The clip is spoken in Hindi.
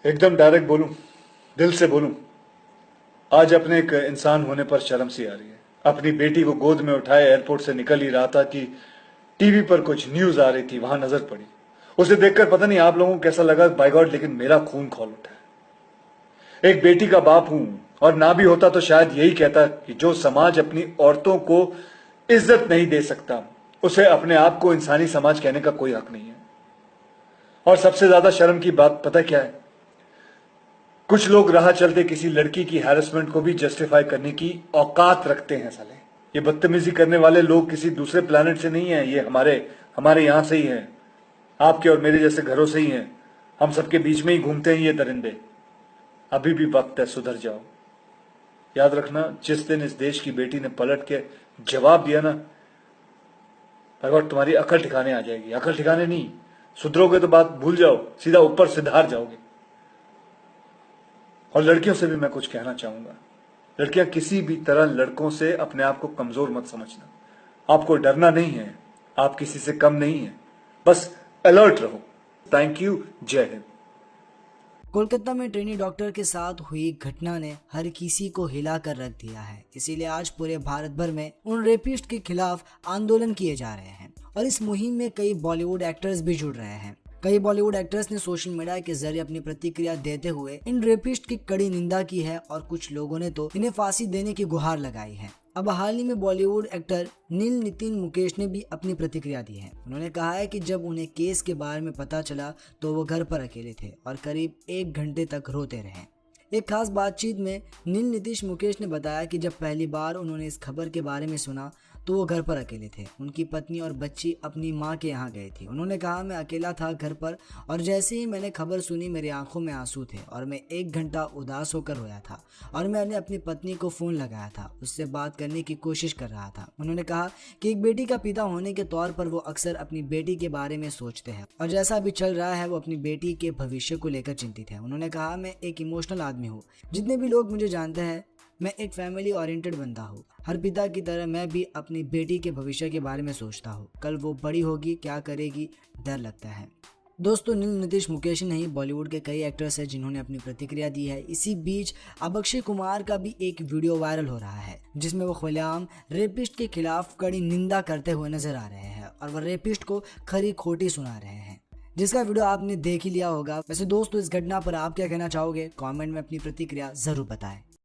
एकदम डायरेक्ट बोलूं, दिल से बोलूं, आज अपने एक इंसान होने पर शर्म सी आ रही है। अपनी बेटी को गोद में उठाए एयरपोर्ट से निकल ही रहा था कि टीवी पर कुछ न्यूज आ रही थी, वहां नजर पड़ी। उसे देखकर पता नहीं आप लोगों को कैसा लगा, बाय गॉड, लेकिन मेरा खून खौल उठा। एक बेटी का बाप हूं, और ना भी होता तो शायद यही कहता कि जो समाज अपनी औरतों को इज्जत नहीं दे सकता, उसे अपने आप को इंसानी समाज कहने का कोई हक नहीं है। और सबसे ज्यादा शर्म की बात पता क्या है? कुछ लोग राह चलते किसी लड़की की हैरेसमेंट को भी जस्टिफाई करने की औकात रखते हैं साले। ये बदतमीजी करने वाले लोग किसी दूसरे प्लेनेट से नहीं है, ये हमारे हमारे यहां से ही हैं। आपके और मेरे जैसे घरों से ही हैं। हम सबके बीच में ही घूमते हैं ये दरिंदे। अभी भी वक्त है, सुधर जाओ। याद रखना, जिस दिन इस देश की बेटी ने पलट के जवाब दिया ना, भगवान तुम्हारी अकल ठिकाने आ जाएगी। अकल ठिकाने नहीं, सुधरोगे तो बात भूल जाओ, सीधा ऊपर सिधार जाओगे। और लड़कियों से भी मैं कुछ कहना चाहूंगा। लड़कियां किसी भी तरह लड़कों से अपने आप को कमजोर मत समझना। आपको डरना नहीं है, आप किसी से कम नहीं है, बस अलर्ट रहो। थैंक यू, जय हिंद। कोलकाता में ट्रेनी डॉक्टर के साथ हुई घटना ने हर किसी को हिला कर रख दिया है। इसीलिए आज पूरे भारत भर में उन रेपिस्ट के खिलाफ आंदोलन किए जा रहे हैं और इस मुहिम में कई बॉलीवुड एक्टर्स भी जुड़ रहे हैं। कई बॉलीवुड एक्टर्स ने सोशल मीडिया के जरिए अपनी प्रतिक्रिया देते हुए इन रेपिस्ट की कड़ी निंदा की है और कुछ लोगों ने तो इन्हें फांसी देने की गुहार लगाई है। अब हाल ही में बॉलीवुड एक्टर नील नितिन मुकेश ने भी अपनी प्रतिक्रिया दी है। उन्होंने कहा है कि जब उन्हें केस के बारे में पता चला तो वो घर पर अकेले थे और करीब 1 घंटे तक रोते रहे। एक खास बातचीत में नील नीतीश मुकेश ने बताया कि जब पहली बार उन्होंने इस खबर के बारे में सुना तो वो घर पर अकेले थे। उनकी पत्नी और बच्ची अपनी मां के यहाँ गई थी। उन्होंने कहा, मैं अकेला था घर पर और जैसे ही मैंने खबर सुनी मेरी आंखों में आंसू थे और मैं 1 घंटा उदास होकर रोया था और मैंने अपनी पत्नी को फ़ोन लगाया था, उससे बात करने की कोशिश कर रहा था। उन्होंने कहा कि एक बेटी का पिता होने के तौर पर वो अक्सर अपनी बेटी के बारे में सोचते हैं और जैसा अभी चल रहा है वो अपनी बेटी के भविष्य को लेकर चिंतित है। उन्होंने कहा, मैं एक इमोशनल आदमी हूँ। जितने भी लोग मुझे जानते हैं, मैं एक फैमिली ओरिएंटेड बंदा हूँ। हर पिता की तरह मैं भी अपनी बेटी के भविष्य के बारे में सोचता हूँ। कल वो बड़ी होगी, क्या करेगी, डर लगता है। दोस्तों, नील नीतीश मुकेश नहीं, बॉलीवुड के कई एक्टर्स हैं जिन्होंने अपनी प्रतिक्रिया दी है। इसी बीच अब अक्षय कुमार का भी एक वीडियो वायरल हो रहा है जिसमें वो खुलेआम रेपिस्ट के खिलाफ कड़ी निंदा करते हुए नजर आ रहे हैं और वह रेपिस्ट को खरी खोटी सुना रहे हैं, जिसका वीडियो आपने देख ही लिया होगा। वैसे दोस्तों, इस घटना पर आप क्या कहना चाहोगे? कमेंट में अपनी प्रतिक्रिया जरूर बताएं।